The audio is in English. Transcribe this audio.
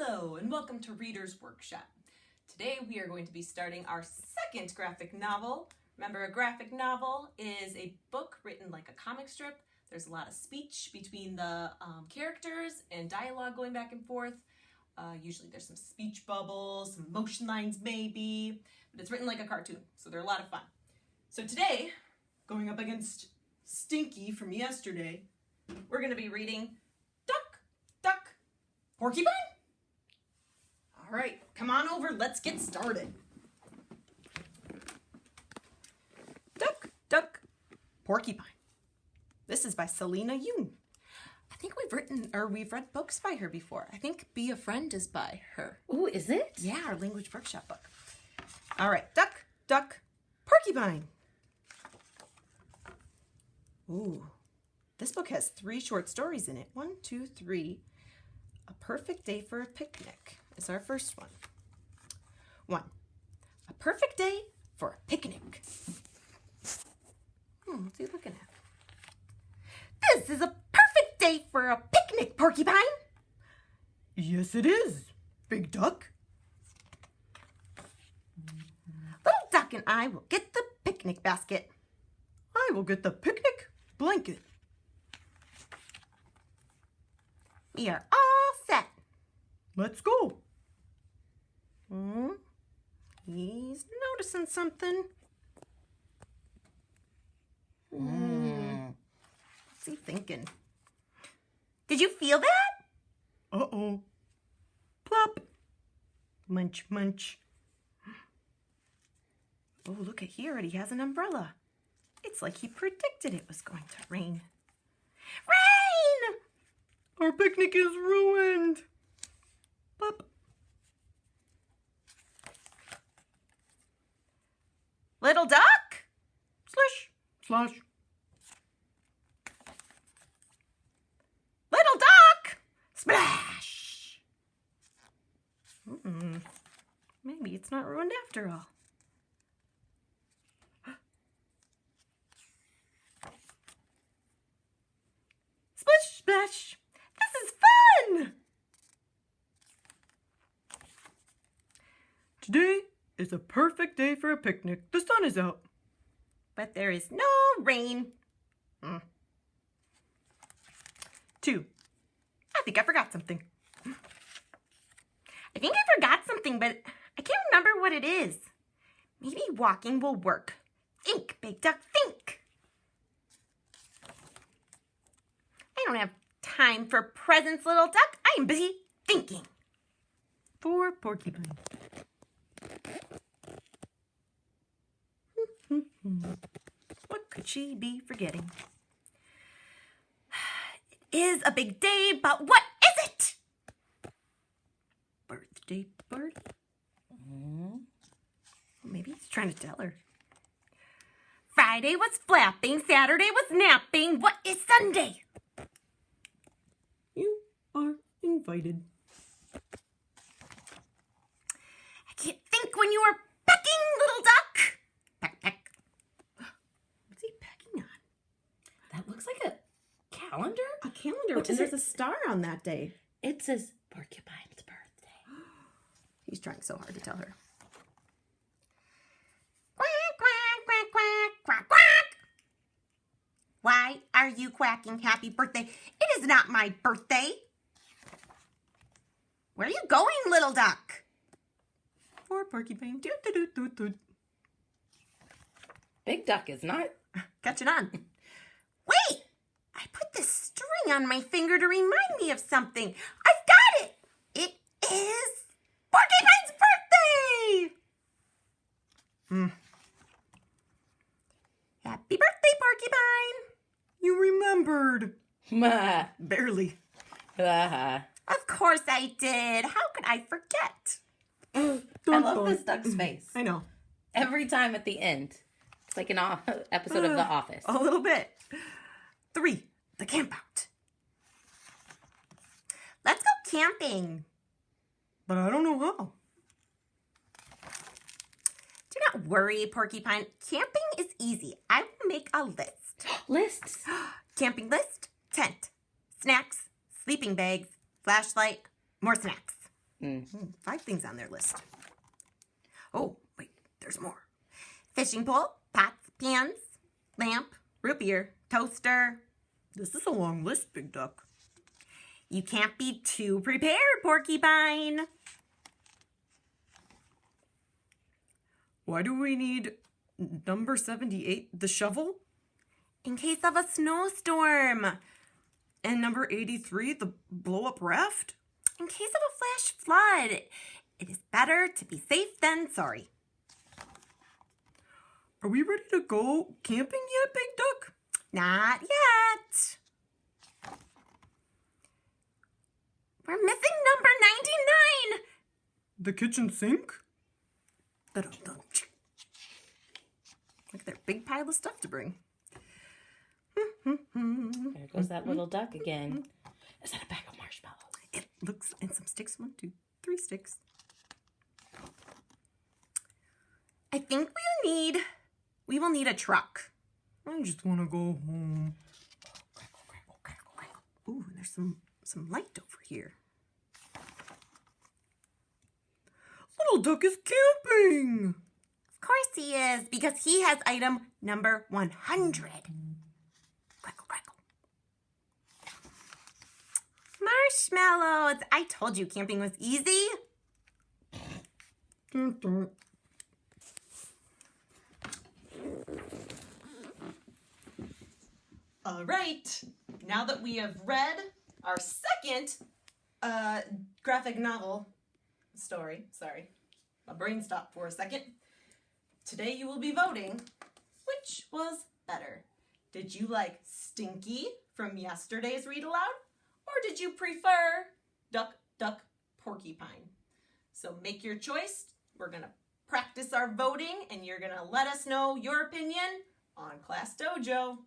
Hello and welcome to Reader's Workshop. Today we are going to be starting our second graphic novel. Remember, a graphic novel is a book written like a comic strip. There's a lot of speech between the characters and dialogue going back and forth. Usually there's some speech bubbles, some motion lines maybe, but it's written like a cartoon, so they're a lot of fun. So today, going up against Stinky from yesterday, we're going to be reading Duck, Duck, Porcupine? All right, come on over, let's get started. Duck, Duck, Porcupine. This is by Selena Yoon. I think we've read books by her before. I think Be a Friend is by her. Ooh, is it? Yeah, our language workshop book. All right, Duck, Duck, Porcupine. Ooh, this book has 3 short stories in it. 1, 2, 3. A Perfect Day for a Picnic is our first one. 1. A perfect day for a picnic. What's he looking at? This is a perfect day for a picnic, Porcupine. Yes, it is, Big Duck. Little Duck and I will get the picnic basket. I will get the picnic blanket. We are all set. Let's go. He's noticing something. What's he thinking? Did you feel that? Uh-oh. Plop. Munch, munch. Oh, look at here. He has an umbrella. It's like he predicted it was going to rain. Rain! Our picnic is ruined. Plop. Little Duck? Slish, slosh. Little Duck! Splash! Maybe it's not ruined after all. Splish, splash! This is fun! Today is a perfect day for a picnic. The sun is out. But there is no rain. 2. I think I forgot something. But I can't remember what it is. Maybe walking will work. Think, Big Duck, think. I don't have time for presents, Little Duck. I am busy thinking. For Porcupine. What could she be forgetting? It is a big day, but what is it? Birthday party? Maybe he's trying to tell her. Friday was flapping, Saturday was napping. What is Sunday? You are invited. I can't think when you are pecking, Little Duck. Peck, peck. What's he pecking on? That looks like a calendar? A calendar, and there's a star on that day. It says Porcupine's birthday. He's trying so hard to tell her. Quack, quack, quack, quack, quack, quack. Why are you quacking? Happy birthday. It is not my birthday. Where are you going, Little Duck? For Porcupine. Doot, doot, doot, doot, doot. Big Duck is not catching on. Wait! I put this string on my finger to remind me of something. I've got it! It is Porcupine's birthday! Happy birthday, Porcupine! You remembered. Barely. Of course I did. How could I forget? I love this duck's face. I know. Every time at the end. It's like an episode of The Office. A little bit. 3, the camp out. Let's go camping. But I don't know how. Do not worry, Porcupine. Camping is easy. I will make a list. Lists. Camping list, tent, snacks, sleeping bags, flashlight, more snacks. 5 things on their list. Oh, wait, there's more. Fishing pole, pots, pans, lamp, root beer, toaster. This is a long list, Big Duck. You can't be too prepared, Porcupine. Why do we need number 78, the shovel? In case of a snowstorm. And number 83, the blow-up raft? In case of a flash flood. It is better to be safe than sorry. Are we ready to go camping yet, Big Duck? Not yet. We're missing number 99. The kitchen sink? Look at their big pile of stuff to bring. There goes that little duck again. Is that a bag of marshmallows? It looks, and some sticks. 1, 2, 3 sticks. I think we will need a truck. I just want to go home. Ooh, there's some light over here. Little duck is camping. Of course he is, because he has item number 100. Crackle, crackle. Marshmallows. I told you camping was easy. All right, now that we have read our second graphic novel story, sorry, my brain stopped for a second. Today you will be voting which was better. Did you like Stinky from yesterday's read aloud, or did you prefer Duck, Duck, Porcupine? So make your choice. We're gonna practice our voting and you're gonna let us know your opinion on Class Dojo.